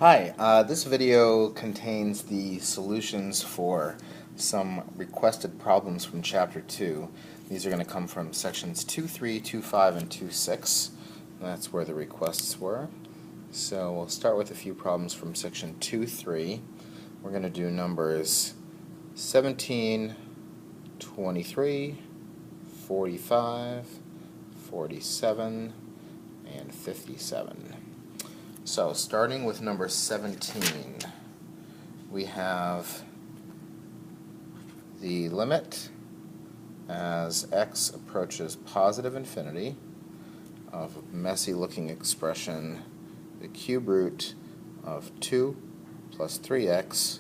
Hi, this video contains the solutions for some requested problems from Chapter 2. These are going to come from sections 2.3, 2.5, and 2.6. That's where the requests were. So we'll start with a few problems from section 2.3. We're going to do numbers 17, 23, 45, 47, and 57. So starting with number 17, we have the limit as x approaches positive infinity of a messy looking expression, the cube root of 2 plus 3x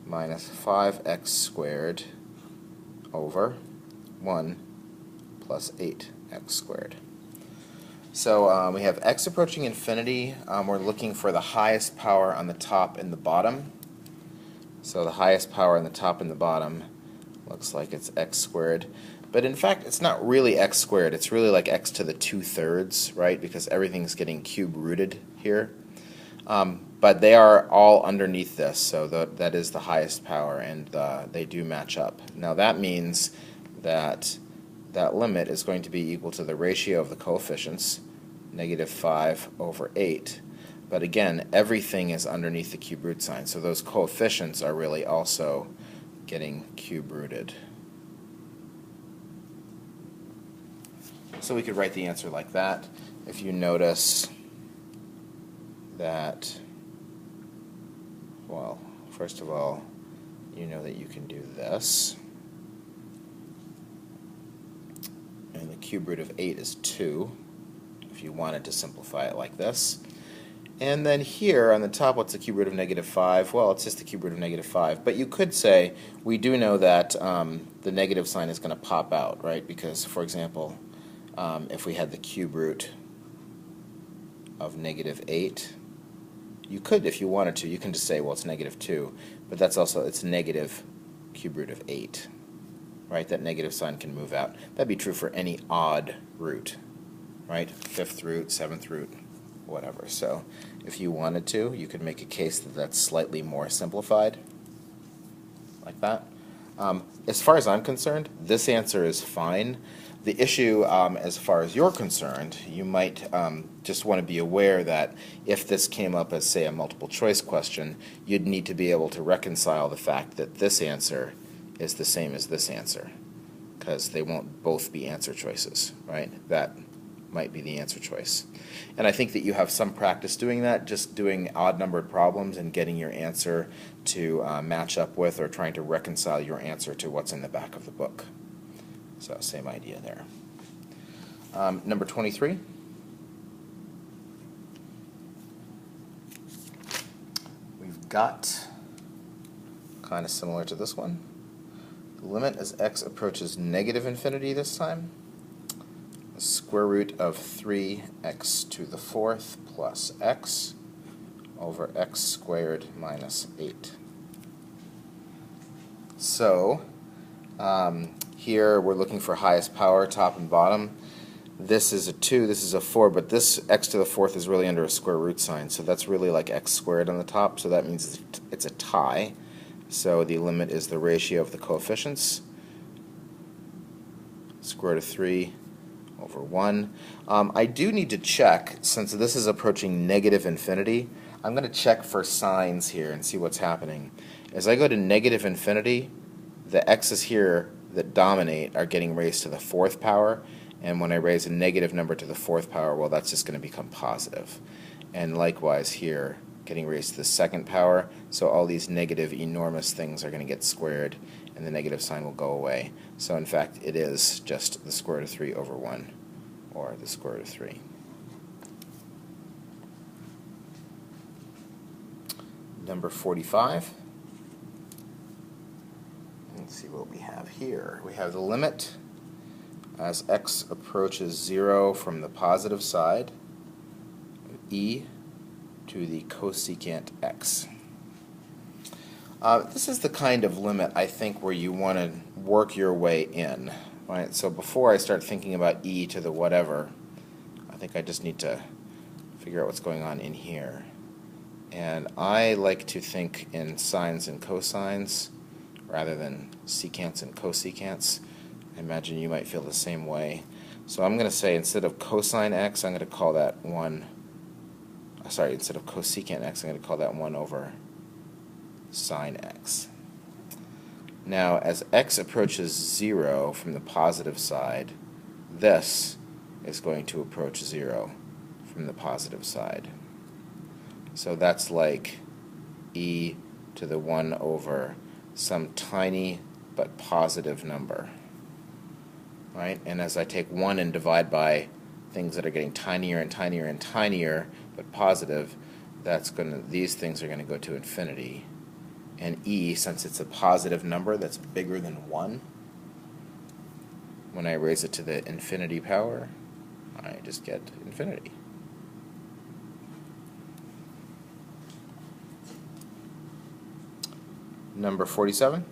minus 5x squared over 1 plus 8x squared. So we have x approaching infinity. We're looking for the highest power on the top and the bottom. So the highest power on the top and the bottom looks like it's x squared. But in fact, it's not really x squared. It's really like x to the 2/3, right? Because everything's getting cube rooted here. But they are all underneath this, so that is the highest power, and they do match up. Now that means that that limit is going to be equal to the ratio of the coefficients, negative 5 over 8. But again, everything is underneath the cube root sign, so those coefficients are really also getting cube rooted. So we could write the answer like that. If you notice that, well, first of all, you know that you can do this. And the cube root of 8 is 2, if you wanted to simplify it like this. And then here on the top, what's the cube root of negative 5? Well, it's just the cube root of negative 5. But you could say, we do know that the negative sign is going to pop out, right? Because, for example, if we had the cube root of negative 8, you could, if you wanted to, you can just say, well, it's negative 2. But that's also, it's negative cube root of 8. Right, that negative sign can move out. That'd be true for any odd root, right? 5th root, 7th root, whatever. So if you wanted to, you could make a case that that's slightly more simplified, like that. As far as I'm concerned, this answer is fine. The issue, as far as you're concerned, you might just want to be aware that if this came up as, say, a multiple choice question, you'd need to be able to reconcile the fact that this answer is the same as this answer, because they won't both be answer choices, right? That might be the answer choice. And I think that you have some practice doing that, just doing odd-numbered problems and getting your answer to match up with, or trying to reconcile your answer to what's in the back of the book. So same idea there. Number 23. We've got, kind of similar to this one, the limit as x approaches negative infinity this time, the square root of 3x to the 4th plus x over x squared minus 8. So here we're looking for highest power, top and bottom. This is a 2, this is a 4, but this x to the 4th is really under a square root sign, so that's really like x squared on the top, so that means it's a tie. So the limit is the ratio of the coefficients, square root of 3 over 1. I do need to check, since this is approaching negative infinity, I'm going to check for signs here and see what's happening. As I go to negative infinity, the x's here that dominate are getting raised to the 4th power, and when I raise a negative number to the 4th power, well, that's just going to become positive. And likewise here, getting raised to the 2nd power, so all these negative enormous things are going to get squared, and the negative sign will go away. So in fact, it is just the square root of 3 over 1, or the square root of 3. Number 45. Let's see what we have here. We have the limit as x approaches 0 from the positive side, e to the cosecant x. This is the kind of limit, I think, where you want to work your way in. Right? So before I start thinking about e to the whatever, I think I just need to figure out what's going on in here. And I like to think in sines and cosines rather than secants and cosecants. I imagine you might feel the same way. So I'm going to say instead of cosine x, I'm going to call that 1. Sorry, instead of cosecant x, I'm going to call that 1 over sine x. Now, as x approaches 0 from the positive side, this is going to approach 0 from the positive side. So that's like e to the 1 over some tiny but positive number. Right? And as I take 1 and divide by things that are getting tinier and tinier and tinier but positive, these things are going to go to infinity. And e, since it's a positive number that's bigger than 1, when I raise it to the infinity power, I just get infinity. Number 47.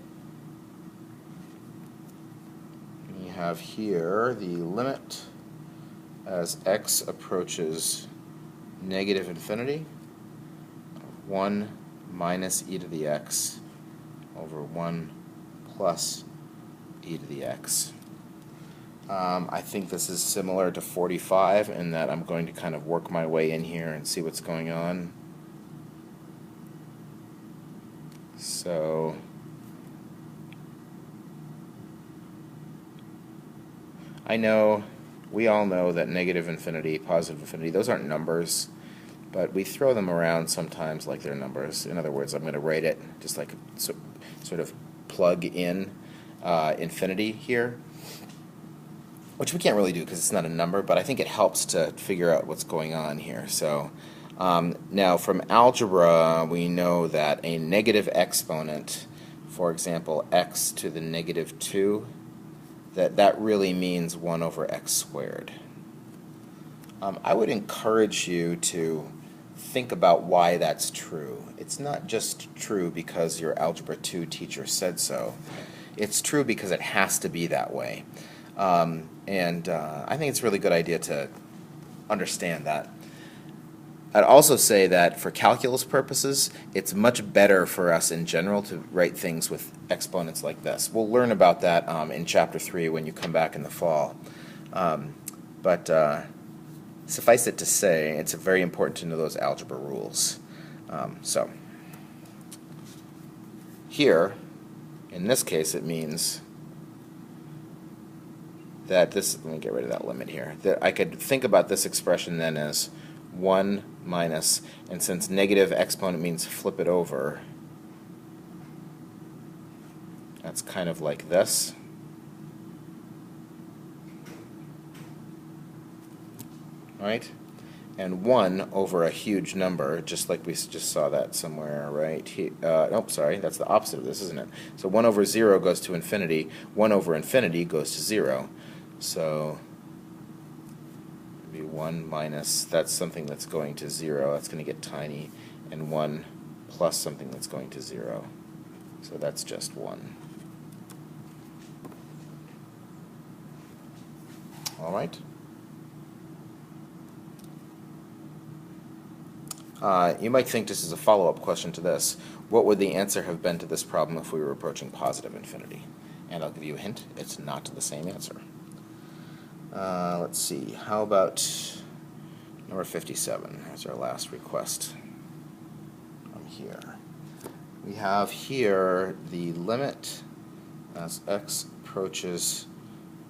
We have here the limit as x approaches negative infinity of 1 minus e to the x over 1 plus e to the x. I think this is similar to 45 in that I'm going to kind of work my way in here and see what's going on. So we all know that negative infinity, positive infinity, those aren't numbers, but we throw them around sometimes like they're numbers. In other words, I'm going to write it just like sort of plug in infinity here, which we can't really do because it's not a number, but I think it helps to figure out what's going on here. So now from algebra, we know that a negative exponent, for example, x to the negative 2, that really means 1 over x squared. I would encourage you to think about why that's true. It's not just true because your Algebra 2 teacher said so. It's true because it has to be that way. I think it's a really good idea to understand that. I'd also say that for calculus purposes, it's much better for us in general to write things with exponents like this. We'll learn about that in Chapter 3 when you come back in the fall. Suffice it to say, it's very important to know those algebra rules. So here, in this case, it means that this, let me get rid of that limit here, that I could think about this expression then as 1 minus, and since negative exponent means flip it over, that's kind of like this. Right? And 1 over a huge number, just like we just saw that somewhere right here. Nope, sorry, that's the opposite of this, isn't it? So 1 over 0 goes to infinity. 1 over infinity goes to 0. So it'd be 1 minus, that's something that's going to 0. That's going to get tiny. And 1 plus something that's going to 0. So that's just 1. All right? You might think this is a follow-up question to this. What would the answer have been to this problem if we were approaching positive infinity? And I'll give you a hint. It's not the same answer. Let's see. How about number 57? That's our last request from here. We have here the limit as x approaches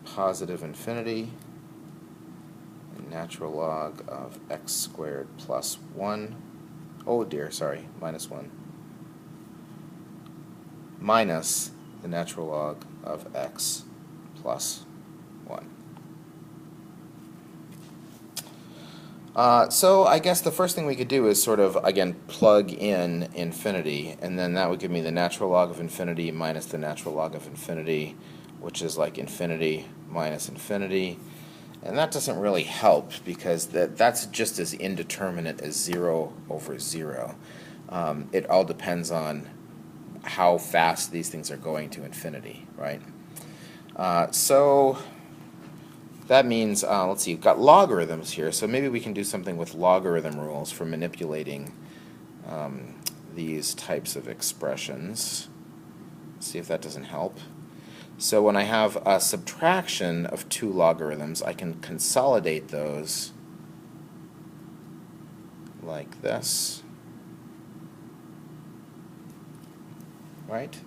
positive infinity, natural log of x squared plus 1, oh dear, sorry, minus 1, minus the natural log of x plus 1. So I guess the first thing we could do is sort of, again, plug in infinity, and then that would give me the natural log of infinity minus the natural log of infinity, which is like infinity minus infinity. And that doesn't really help because that's just as indeterminate as 0 over 0. It all depends on how fast these things are going to infinity, right? So that means, let's see, you've got logarithms here, so maybe we can do something with logarithm rules for manipulating these types of expressions. See if that doesn't help. So when I have a subtraction of two logarithms, I can consolidate those like this, right?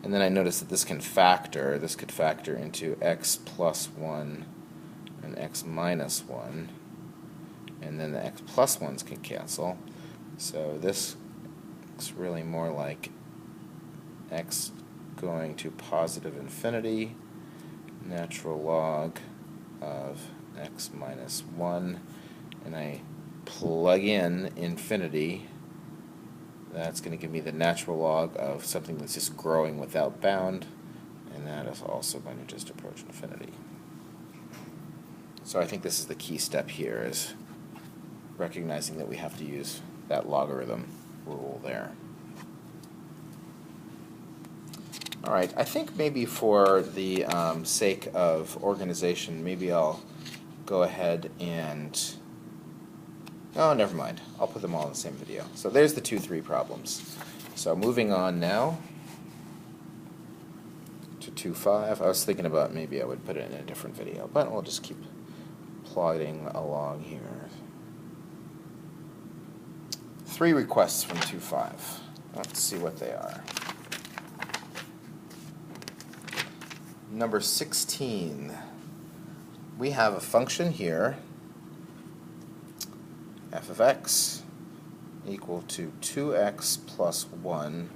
And then I notice that this can factor. This could factor into x plus 1 and x minus 1. And then the x plus 1s can cancel. So this looks really more like x going to positive infinity, natural log of x minus 1. And I plug in infinity. That's going to give me the natural log of something that's just growing without bound, and that is also going to just approach infinity. So I think this is the key step here, is recognizing that we have to use that logarithm rule there. All right, I think maybe for the sake of organization, maybe I'll go ahead and... Oh, never mind. I'll put them all in the same video. So there's the 2-3 problems. So moving on now to 2-5. I was thinking about maybe I would put it in a different video, but we'll just keep plodding along here. 3 requests from 2-5. Let's see what they are. Number 16. We have a function here, f of x equal to 2x plus 1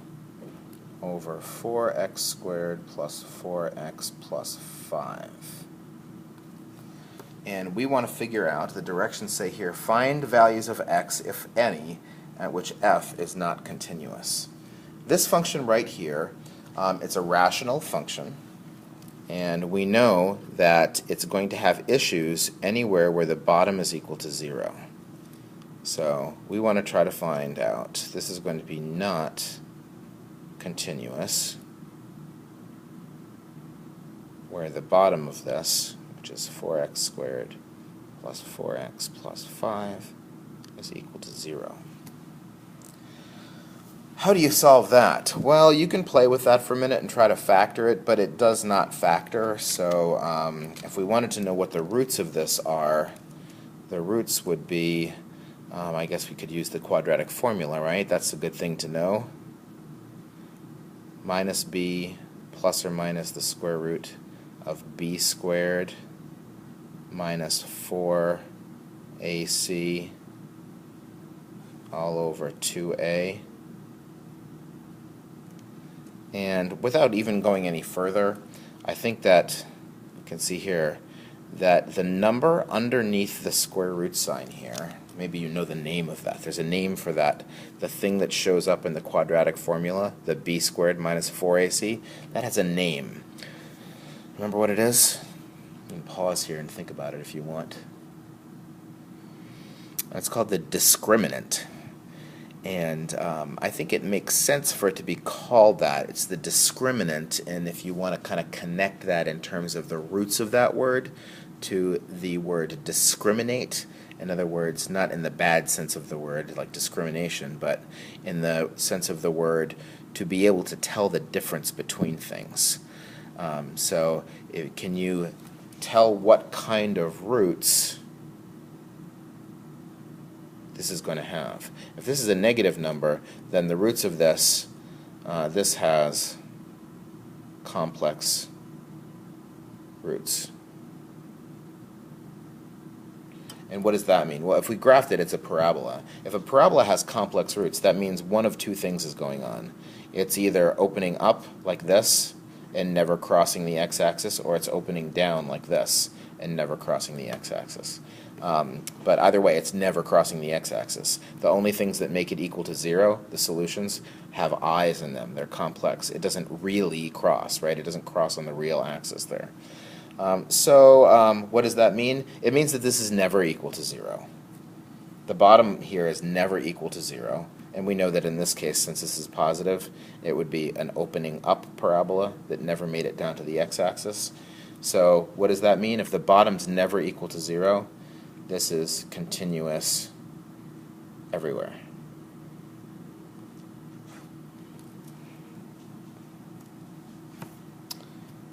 over 4x squared plus 4x plus 5. And we want to figure out, the directions say here, find values of x, if any, at which f is not continuous. This function right here, it's a rational function, and we know that it's going to have issues anywhere where the bottom is equal to 0. So we want to try to find out. This is going to be not continuous, where the bottom of this, which is 4x squared plus 4x plus 5, is equal to 0. How do you solve that? Well, you can play with that for a minute and try to factor it, but it does not factor. So if we wanted to know what the roots of this are, the roots would be, I guess we could use the quadratic formula, right? That's a good thing to know. Minus b plus or minus the square root of b squared minus 4ac all over 2a. And without even going any further, I think that you can see here that the number underneath the square root sign here, maybe you know the name of that. There's a name for that. The thing that shows up in the quadratic formula, the b squared minus 4ac, that has a name. Remember what it is? You can pause here and think about it if you want. It's called the discriminant. And I think it makes sense for it to be called that. It's the discriminant, and if you want to kind of connect that in terms of the roots of that word to the word discriminate, in other words, not in the bad sense of the word, like discrimination, but in the sense of the word to be able to tell the difference between things. Can you tell what kind of roots this is going to have? If this is a negative number, then the roots of this, this has complex roots. And what does that mean? Well, if we graphed it, it's a parabola. If a parabola has complex roots, that means one of two things is going on. It's either opening up like this and never crossing the x-axis, or it's opening down like this and never crossing the x-axis. But either way, it's never crossing the x-axis. The only things that make it equal to 0, the solutions, have i's in them. They're complex. It doesn't really cross, right? It doesn't cross on the real axis there. What does that mean? It means that this is never equal to 0. The bottom here is never equal to 0. And we know that in this case, since this is positive, it would be an opening up parabola that never made it down to the x-axis. So what does that mean? If the bottom's never equal to 0, this is continuous everywhere.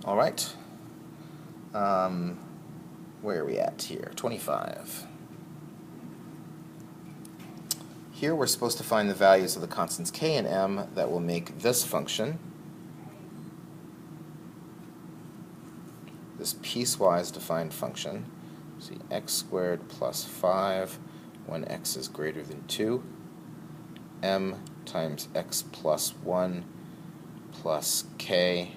All right. Where are we at here? 25. Here we're supposed to find the values of the constants k and m that will make this function, this piecewise defined function, see x squared plus 5 when x is greater than 2, m times x plus 1 plus k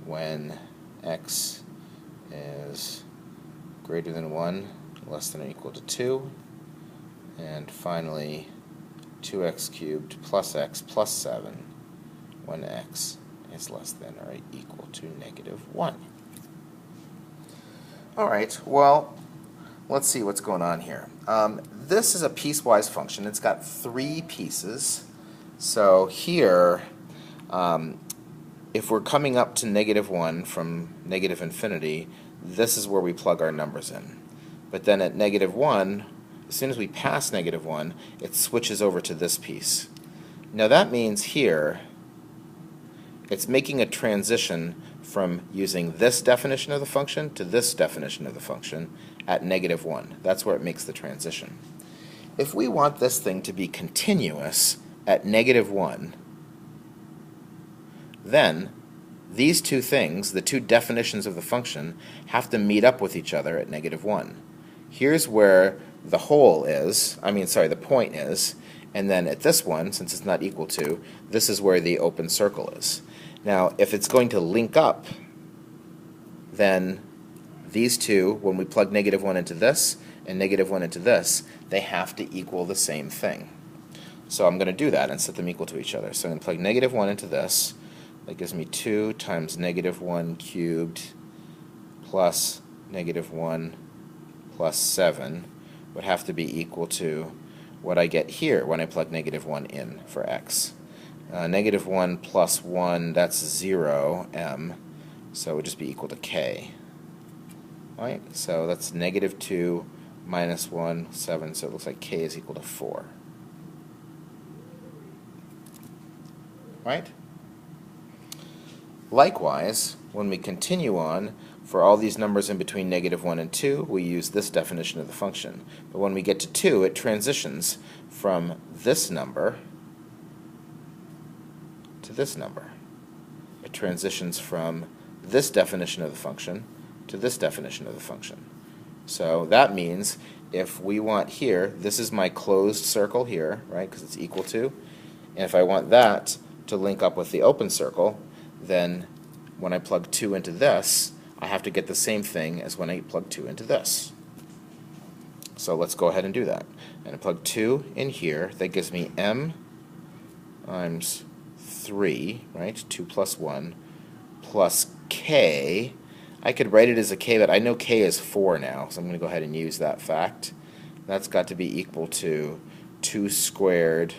when x is greater than 1, less than or equal to 2, and finally 2x cubed plus x plus 7 when x is less than or equal to -1. Alright, well, let's see what's going on here. This is a piecewise function. It's got 3 pieces. So here, if we're coming up to -1 from negative infinity, this is where we plug our numbers in. But then at -1, as soon as we pass -1, it switches over to this piece. Now that means here, it's making a transition from using this definition of the function to this definition of the function at -1. That's where it makes the transition. If we want this thing to be continuous at -1, then these two things, the two definitions of the function, have to meet up with each other at -1. Here's where the the point is, and then at this one, since it's not equal to, this is where the open circle is. Now, if it's going to link up, then these two, when we plug -1 into this and -1 into this, they have to equal the same thing. So I'm going to do that and set them equal to each other. So I'm going to plug -1 into this. That gives me 2 times -1 cubed plus -1 plus 7 would have to be equal to what I get here when I plug -1 in for x. -1 plus 1, that's 0, m, so it would just be equal to k. Right? So that's -2 minus 1, 7, so it looks like k is equal to 4. Right? Likewise, when we continue on, for all these numbers in between -1 and 2, we use this definition of the function. But when we get to 2, it transitions from this number to this number. It transitions from this definition of the function to this definition of the function. So that means if we want here, this is my closed circle here, right, because it's equal to, and if I want that to link up with the open circle, then when I plug 2 into this, I have to get the same thing as when I plug 2 into this. So let's go ahead and do that. And I plug 2 in here. That gives me m times 3, right? 2 plus 1 plus k. I could write it as a k, but I know k is 4 now, so I'm going to go ahead and use that fact. That's got to be equal to 2 squared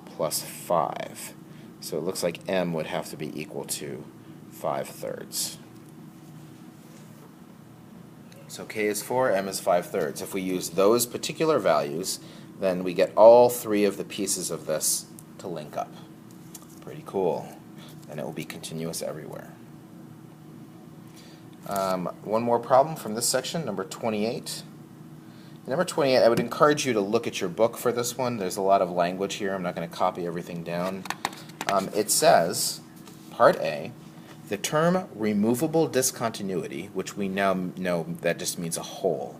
plus 5. So it looks like m would have to be equal to 5/3. So k is 4, m is 5/3. If we use those particular values, then we get all 3 of the pieces of this to link up. Pretty cool. And it will be continuous everywhere. One more problem from this section, number 28. Number 28, I would encourage you to look at your book for this one. There's a lot of language here. I'm not going to copy everything down. It says, Part A, the term removable discontinuity, which we now know that just means a hole,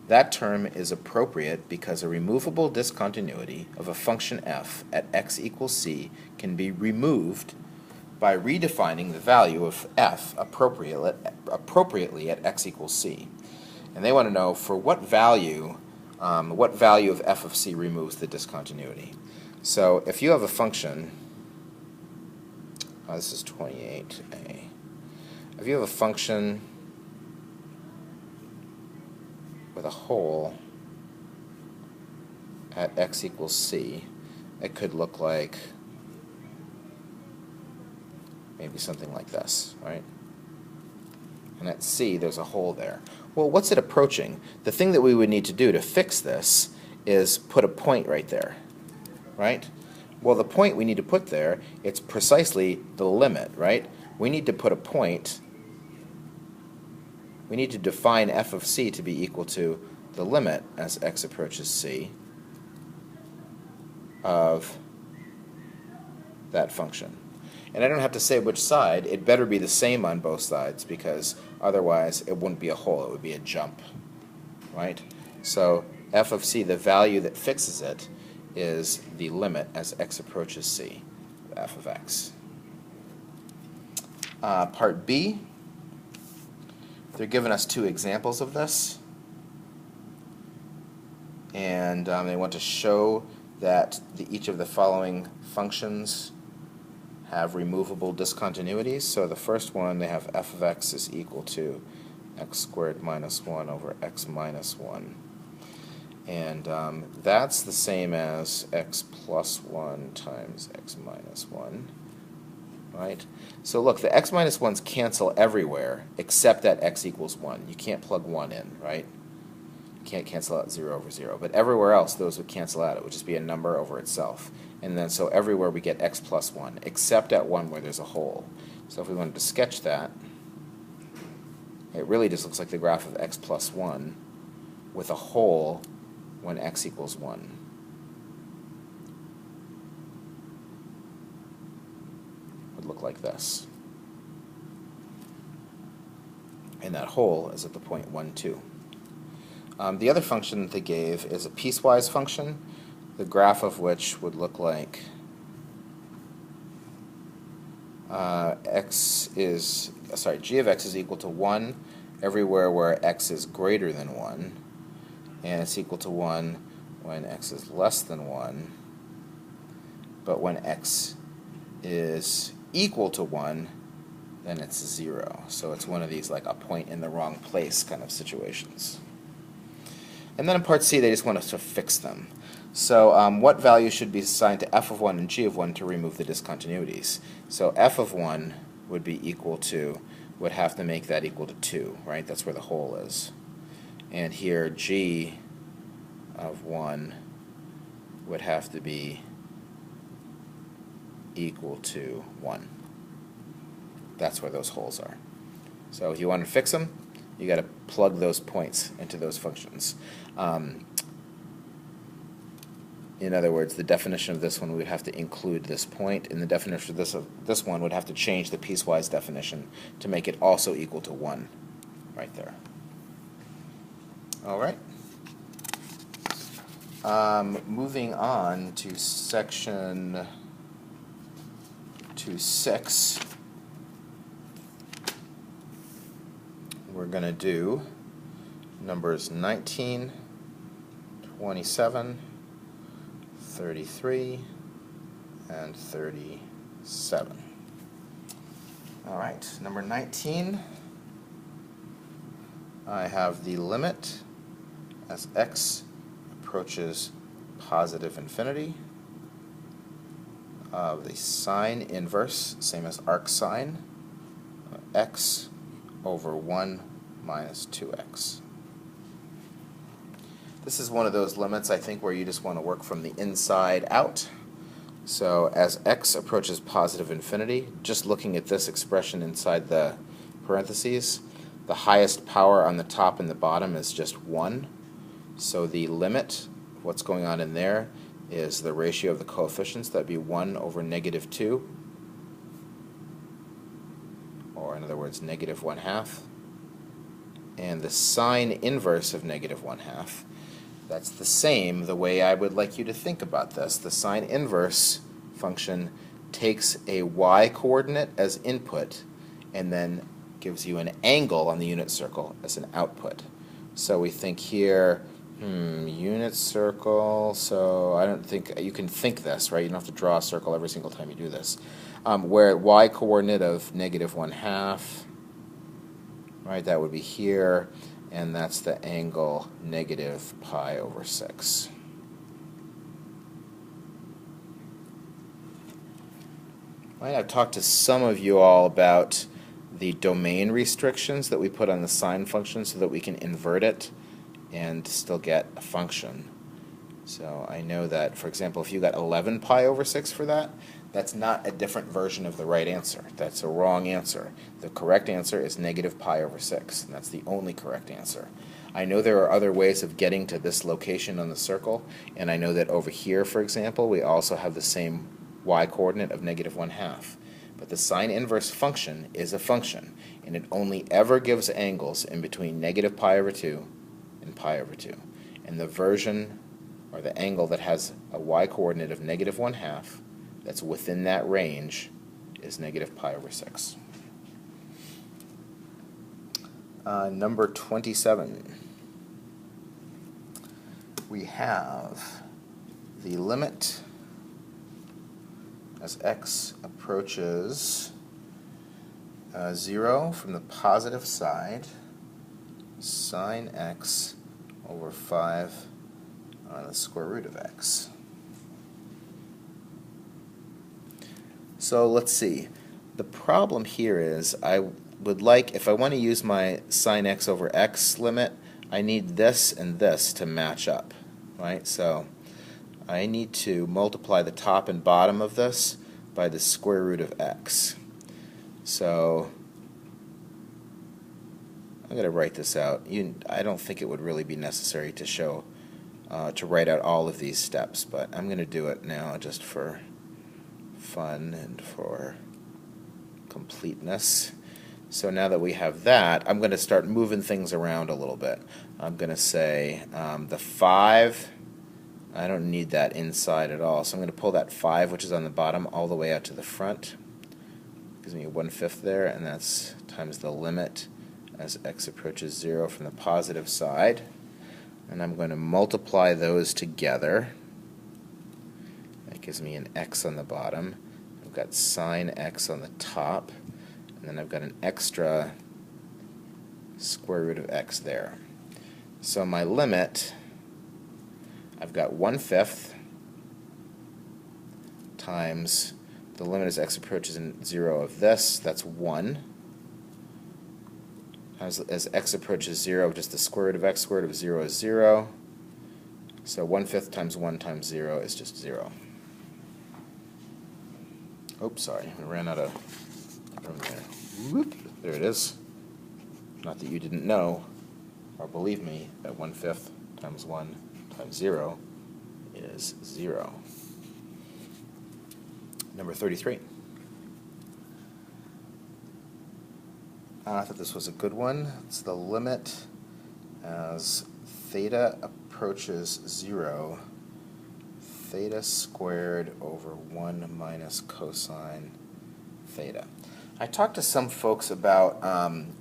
that term is appropriate because a removable discontinuity of a function f at x equals c can be removed by redefining the value of f appropriately at x equals c. And they want to know for what value of f of c removes the discontinuity. So if you have a function, this is 28a. If you have a function with a hole at x equals c, it could look like maybe something like this, right? And at c, there's a hole there. Well, what's it approaching? The thing that we would need to do to fix this is put a point right there, right? Well, the point we need to put there, it's precisely the limit, right? We need to put a point. We need to define f of c to be equal to the limit as x approaches c of that function. And I don't have to say which side. It better be the same on both sides, because otherwise it wouldn't be a hole, it would be a jump, right? So f of c, the value that fixes it, is the limit as x approaches c, f of x. Part B, they're giving us two examples of this, and they want to show that each of the following functions have removable discontinuities. So the first one, they have f of x is equal to x squared minus 1 over x minus 1. And that's the same as x plus 1 times x minus 1. Right? So look, the x minus 1's cancel everywhere except at x equals 1. You can't plug 1 in, right? You can't cancel out 0 over 0. But everywhere else, those would cancel out. It would just be a number over itself. And then so everywhere we get x plus 1, except at 1 where there's a hole. So if we wanted to sketch that, it really just looks like the graph of x plus 1 with a hole when x equals 1. Would look like this. And that hole is at the point 1, 2. The other function that they gave is a piecewise function, the graph of which would look like g of x is equal to 1 everywhere where x is greater than 1, and it's equal to 1 when x is less than 1, but when x is equal to 1, then it's 0. So it's one of these like a point in the wrong place kind of situations. And then in part C, they just want us to fix them. So what value should be assigned to f of 1 and g of 1 to remove the discontinuities? So f of 1 would be equal to, would have to make that equal to 2, right? That's where the hole is. And here g of 1 would have to be equal to 1. That's where those holes are. So if you want to fix them, you got to plug those points into those functions. In other words, the definition of this one would have to include this point, and the definition of this one would have to change the piecewise definition to make it also equal to 1 right there. All right. Moving on to section 2.6, we're going to do numbers 19, 27, 33, and 37. All right, number 19, I have the limit as x approaches positive infinity of the sine inverse, same as arc sine, x over 1 minus 2x. This is one of those limits, I think, where you just want to work from the inside out. So as x approaches positive infinity, just looking at this expression inside the parentheses, the highest power on the top and the bottom is just 1. So the limit, what's going on in there, is the ratio of the coefficients. That would be 1 over negative 2, or in other words, negative 1/2. And the sine inverse of negative 1/2, that's the same the way I would like you to think about this. The sine inverse function takes a y coordinate as input and then gives you an angle on the unit circle as an output. So we think here, unit circle, so I don't think, you can think this, right? You don't have to draw a circle every single time you do this. Where y coordinate of negative 1/2, right, that would be here, and that's the angle negative pi over 6. Right, I've talked to some of you all about the domain restrictions that we put on the sine function so that we can invert it and still get a function. So I know that, for example, if you got 11 pi over 6 for that, that's not a different version of the right answer. That's a wrong answer. The correct answer is negative pi over 6, and that's the only correct answer. I know there are other ways of getting to this location on the circle, and I know that over here, for example, we also have the same y-coordinate of negative 1/2. But the sine inverse function is a function, and it only ever gives angles in between negative pi over 2 and pi over 2. And the version, or the angle that has a y-coordinate of negative 1/2, that's within that range, is negative pi over 6. Number 27. We have the limit as x approaches 0 from the positive side, sine x over 5 on the square root of x. So let's see. The problem here is I would like, if I want to use my sine x over x limit, I need this and this to match up, right? So I need to multiply the top and bottom of this by the square root of x. So I'm going to write this out. I don't think it would really be necessary to show, to write out all of these steps, but I'm going to do it now just for fun and for completeness. So now that we have that, I'm going to start moving things around a little bit. I'm going to say the 5, I don't need that inside at all, so I'm going to pull that 5, which is on the bottom, all the way out to the front. Gives me 1/5 there, and that's times the limit as x approaches 0 from the positive side. And I'm going to multiply those together. That gives me an x on the bottom. I've got sine x on the top, and then I've got an extra square root of x there. So my limit, I've got 1/5 times the limit as x approaches 0 of this, that's 1. As x approaches 0, just the square root of x, square root of 0 is 0. So 1/5 times 1 times 0 is just 0. Oops, sorry, I ran out of room there. Whoop, there it is. Not that you didn't know, or believe me, that 1/5 times 1 times 0 is 0. Number 33. I thought this was a good one. It's the limit as theta approaches 0, theta squared over 1 minus cosine theta. I talked to some folks about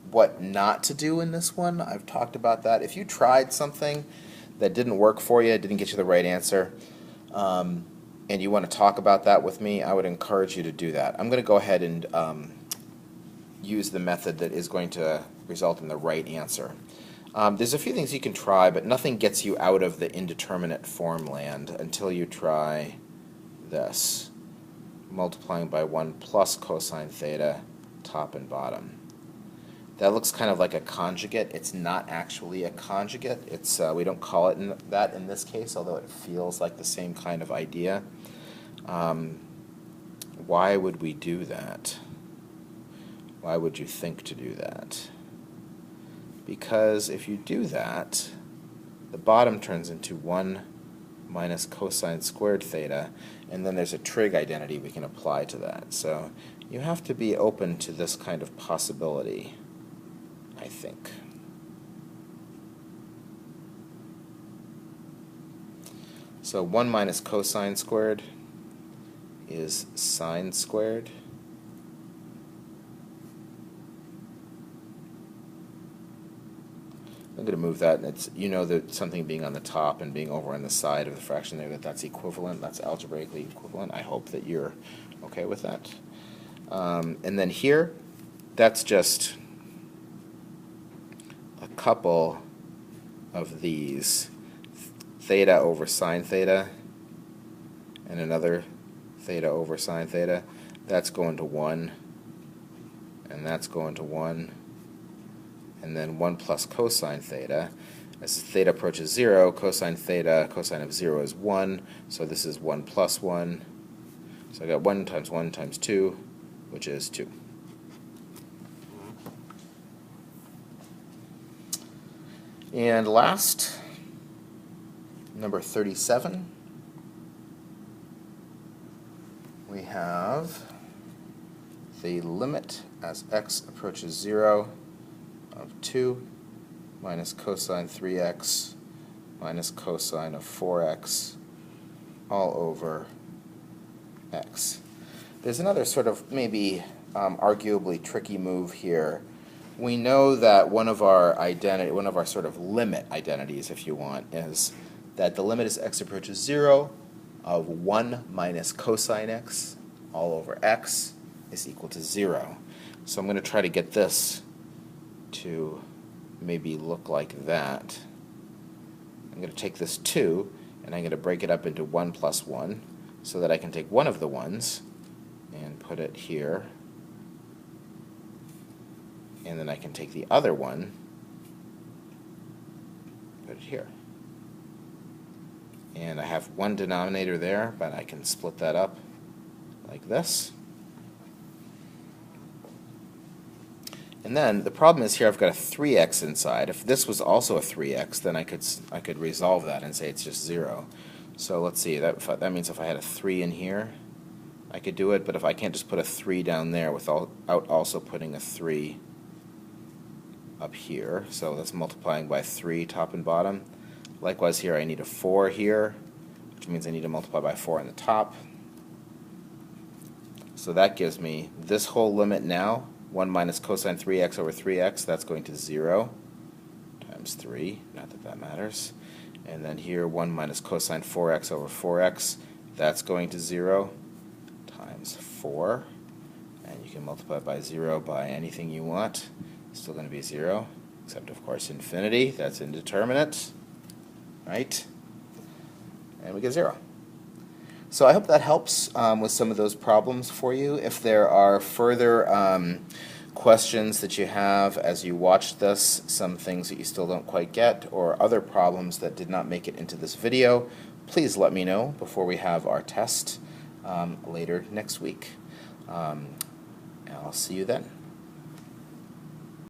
what not to do in this one. I've talked about that. If you tried something that didn't work for you, didn't get you the right answer, and you want to talk about that with me, I would encourage you to do that. I'm going to go ahead and use the method that is going to result in the right answer. There's a few things you can try, but nothing gets you out of the indeterminate form land until you try this, multiplying by 1 plus cosine theta, top and bottom. That looks kind of like a conjugate. It's not actually a conjugate. It's we don't call it that in this case, although it feels like the same kind of idea. Why would we do that? Why would you think to do that? Because if you do that, the bottom turns into 1 minus cosine squared theta, and then there's a trig identity we can apply to that. So you have to be open to this kind of possibility, I think. So 1 minus cosine squared is sine squared. I'm going to move that, and it's, you know that something being on the top and being over on the side of the fraction there, that's equivalent, that's algebraically equivalent. I hope that you're okay with that. And then here, that's just a couple of these, theta over sine theta, and another theta over sine theta. That's going to 1, and that's going to 1. And then 1 plus cosine theta. As theta approaches 0, cosine theta, cosine of 0 is 1, so this is 1 plus 1. So I got 1 times 2, which is 2. And last, number 37, we have the limit as x approaches 0 of 2 minus cosine 3x minus cosine of 4x all over x. There's another sort of maybe arguably tricky move here. We know that one of our sort of limit identities, if you want, is that the limit as x approaches 0 of 1 minus cosine x all over x is equal to 0. So I'm going to try to get this to maybe look like that. I'm going to take this 2 and I'm going to break it up into 1 plus 1 so that I can take one of the ones and put it here, and then I can take the other one, put it here. And I have one denominator there, but I can split that up like this. And then the problem is here I've got a 3x inside. If this was also a 3x, then I could resolve that and say it's just 0. So let's see, that means if I had a 3 in here, I could do it, but if I can't just put a 3 down there without also putting a 3 up here, so that's multiplying by 3 top and bottom. Likewise here I need a 4 here, which means I need to multiply by 4 on the top. So that gives me this whole limit now, 1 minus cosine 3x over 3x, that's going to 0 times 3, not that that matters. And then here 1 minus cosine 4x over 4x, that's going to 0 times 4. And you can multiply by 0 by anything you want. It's still going to be 0, except of course infinity, that's indeterminate, right? And we get 0. So I hope that helps with some of those problems for you. If there are further questions that you have as you watch this, some things that you still don't quite get, or other problems that did not make it into this video, please let me know before we have our test later next week. And I'll see you then.